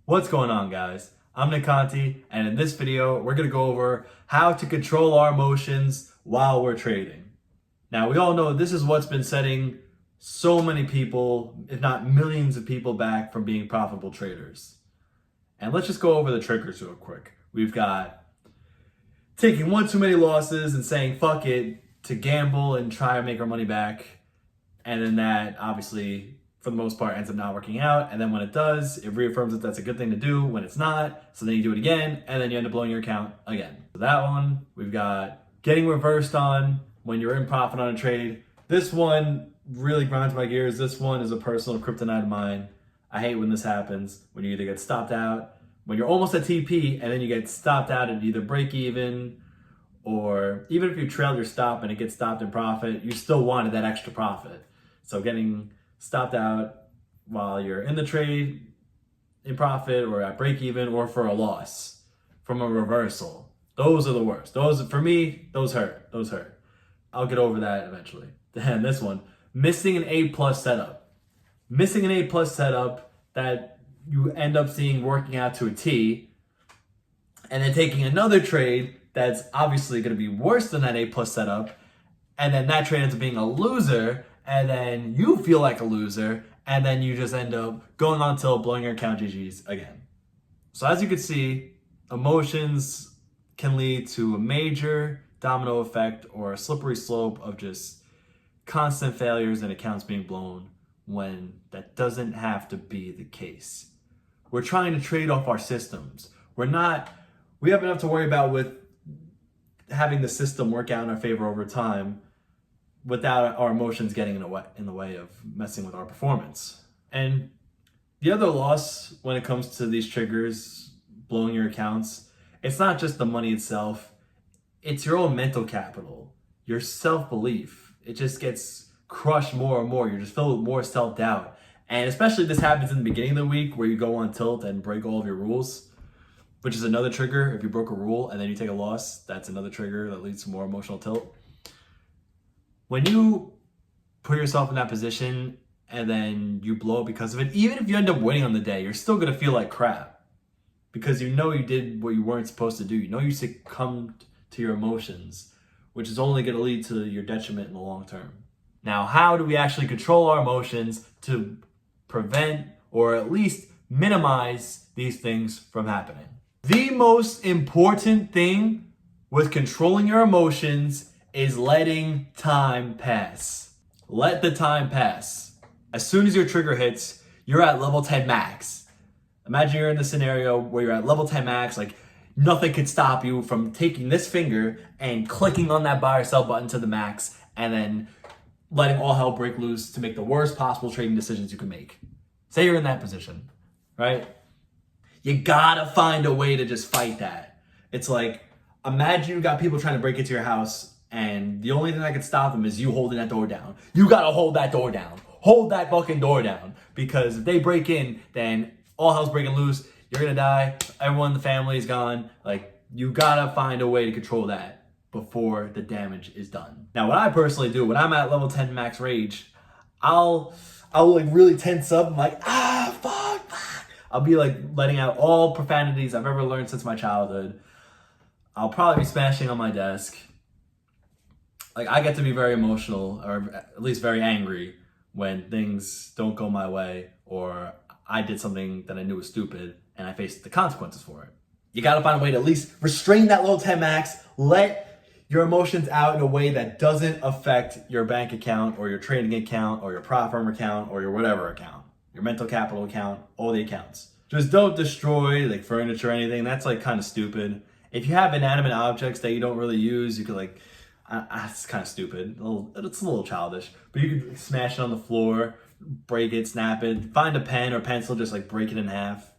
What's going on, guys? I'm Nick Conti, and in this video, we're gonna go over how to control our emotions while we're trading. Now, we all know this is what's been setting so many people, if not millions of people, back from being profitable traders. And let's just go over the triggers real quick. We've got taking one too many losses and saying fuck it to gamble and try to make our money back. And then that obviously, for the most part, ends up not working out. And then when it does, it reaffirms that that's a good thing to do when it's not. So then you do it again, and then you end up blowing your account again. So that one, we've got getting reversed on when you're in profit on a trade. This one really grinds my gears. This one is a personal kryptonite of mine. I hate when this happens, when you either get stopped out, when you're almost at TP, and then you get stopped out at either break even, or even if you trail your stop and it gets stopped in profit, you still wanted that extra profit. So getting stopped out while you're in the trade in profit or at break even or for a loss from a reversal. Those are the worst. Those, for me, those hurt. Those hurt. I'll get over that eventually. Then this one, missing an A+ setup. Missing an A+ setup that you end up seeing working out to a T, and then taking another trade that's obviously going to be worse than that A+ setup, and then that trade ends up being a loser, and then you feel like a loser, and then you just end up going on till blowing your account GG's again. So as you can see, emotions can lead to a major domino effect or a slippery slope of just constant failures and accounts being blown when that doesn't have to be the case. We're trying to trade off our systems. We have enough to worry about with having the system work out in our favor over time without our emotions getting in the way of messing with our performance. And the other loss when it comes to these triggers, blowing your accounts, it's not just the money itself, it's your own mental capital, your self-belief. It just gets crushed more and more. You're just filled with more self-doubt. And especially this happens in the beginning of the week where you go on tilt and break all of your rules, which is another trigger. If you broke a rule and then you take a loss, that's another trigger that leads to more emotional tilt. When you put yourself in that position and then you blow because of it, even if you end up winning on the day, you're still gonna feel like crap because you know you did what you weren't supposed to do. You know you succumbed to your emotions, which is only gonna lead to your detriment in the long term. Now, how do we actually control our emotions to prevent or at least minimize these things from happening? The most important thing with controlling your emotions is letting time pass. Let the time pass. As soon as your trigger hits, you're at level 10 max. Imagine you're in the scenario where you're at level 10 max, like nothing could stop you from taking this finger and clicking on that buy or sell button to the max and then letting all hell break loose to make the worst possible trading decisions you can make. Say you're in that position, right? You gotta find a way to just fight that. It's like, imagine you got people trying to break into your house and the only thing that can stop them is you holding that door down. You gotta hold that door down. Hold that fucking door down. Because if they break in, then all hell's breaking loose. You're gonna die. Everyone in the family is gone. Like, you gotta find a way to control that before the damage is done. Now, what I personally do when I'm at level 10 max rage, I'll like really tense up. I'm like, fuck. I'll be like letting out all profanities I've ever learned since my childhood. I'll probably be smashing on my desk. Like, I get to be very emotional, or at least very angry, when things don't go my way, or I did something that I knew was stupid, and I faced the consequences for it. You gotta find a way to at least restrain that level 10 max, let your emotions out in a way that doesn't affect your bank account, or your trading account, or your prop firm account, or your whatever account, your mental capital account, all the accounts. Just don't destroy like furniture or anything. That's like kind of stupid. If you have inanimate objects that you don't really use, you could like, it's kind of stupid. It's a little childish, but you could smash it on the floor, break it, snap it, find a pen or pencil, just like break it in half.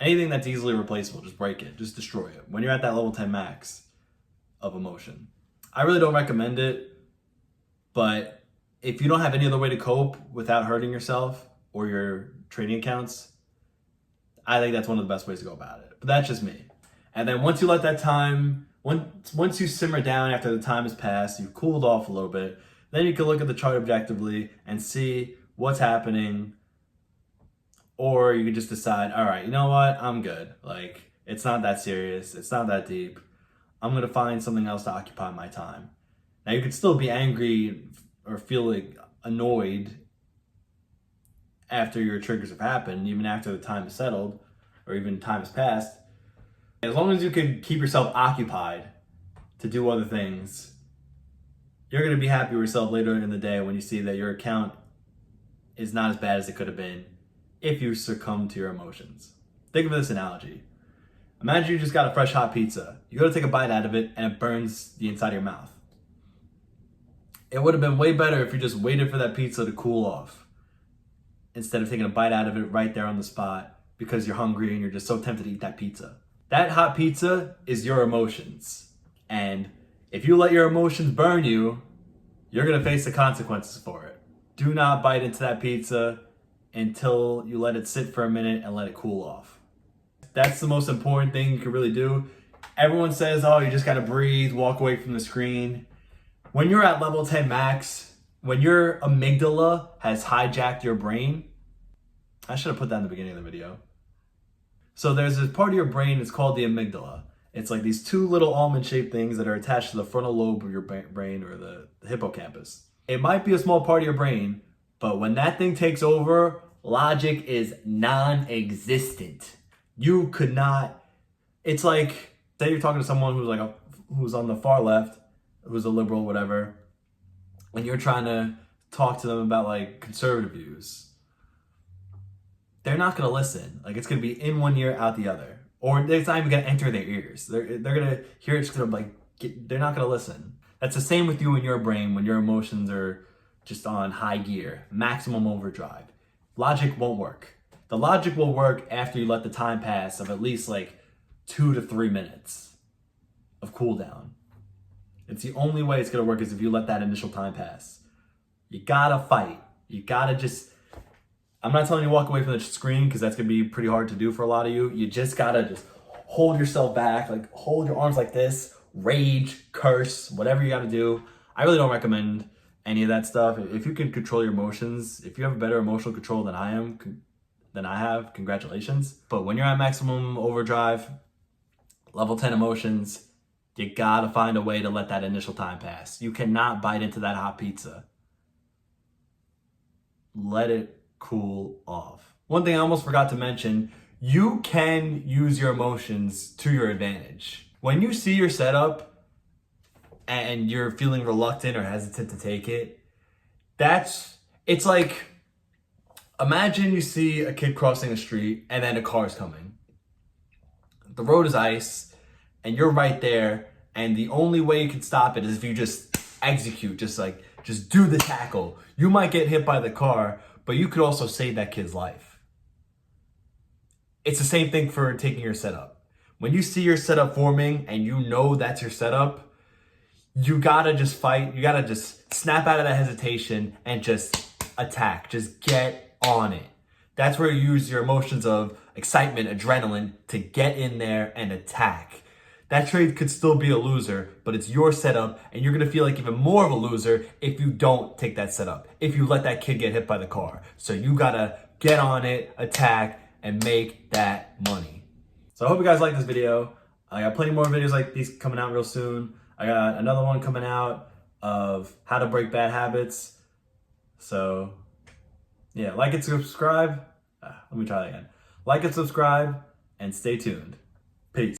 Anything that's easily replaceable, just break it, just destroy it. When you're at that level 10 max of emotion. I really don't recommend it, but if you don't have any other way to cope without hurting yourself or your trading accounts, I think that's one of the best ways to go about it. But that's just me. And then once you let that time, once you simmer down after the time has passed, you've cooled off a little bit, then you can look at the chart objectively and see what's happening Or you could just decide, all right, you know what? I'm good. Like, it's not that serious. It's not that deep. I'm going to find something else to occupy my time. Now, you could still be angry or feel like annoyed after your triggers have happened, even after the time is settled or even time has passed. As long as you can keep yourself occupied to do other things, you're going to be happy with yourself later in the day when you see that your account is not as bad as it could have been if you succumb to your emotions. Think of this analogy. Imagine you just got a fresh hot pizza. You go to take a bite out of it and it burns the inside of your mouth. It would have been way better if you just waited for that pizza to cool off instead of taking a bite out of it right there on the spot because you're hungry and you're just so tempted to eat that pizza. That hot pizza is your emotions. And if you let your emotions burn you, you're going to face the consequences for it. Do not bite into that pizza until you let it sit for a minute and let it cool off. That's the most important thing you can really do. Everyone says, oh, you just got to breathe, walk away from the screen. When you're at level 10 max, when your amygdala has hijacked your brain, I should have put that in the beginning of the video. So there's this part of your brain, it's called the amygdala. It's like these two little almond-shaped things that are attached to the frontal lobe of your brain or the hippocampus. It might be a small part of your brain, but when that thing takes over, logic is non-existent. You could not, it's like, say you're talking to someone who's on the far left, who's a liberal, whatever, and you're trying to talk to them about like conservative views. They're not going to listen. Like, it's going to be in one ear, out the other. Or it's not even going to enter their ears. They're going to hear it, just going to like, they're not going to listen. That's the same with you and your brain when your emotions are just on high gear, maximum overdrive. Logic won't work. The logic will work after you let the time pass of at least like 2 to 3 minutes of cooldown. It's the only way it's going to work is if you let that initial time pass. You got to fight. You got to just, I'm not telling you to walk away from the screen because that's going to be pretty hard to do for a lot of you. You just got to just hold yourself back, like hold your arms like this, rage, curse, whatever you got to do. I really don't recommend any of that stuff. If you can control your emotions, if you have better emotional control than I have, congratulations. But when you're at maximum overdrive, level 10 emotions, you got to find a way to let that initial time pass. You cannot bite into that hot pizza. Let it cool off. One thing I almost forgot to mention, you can use your emotions to your advantage. When you see your setup and you're feeling reluctant or hesitant to take it, it's like, imagine you see a kid crossing the street and then a car's coming. The road is ice and you're right there, and the only way you can stop it is if you just execute, just do the tackle. You might get hit by the car, but you could also save that kid's life. It's the same thing for taking your setup. When you see your setup forming and you know that's your setup, you gotta just fight. You gotta just snap out of that hesitation and just attack. Just get on it. That's where you use your emotions of excitement, adrenaline to get in there and attack. That trade could still be a loser, but it's your setup, and you're gonna feel like even more of a loser if you don't take that setup, if you let that kid get hit by the car. So you gotta get on it, attack, and make that money. So I hope you guys like this video. I got plenty more videos like these coming out real soon. I got another one coming out of how to break bad habits. So yeah, like and subscribe. Let me try that again. Like and subscribe, and stay tuned.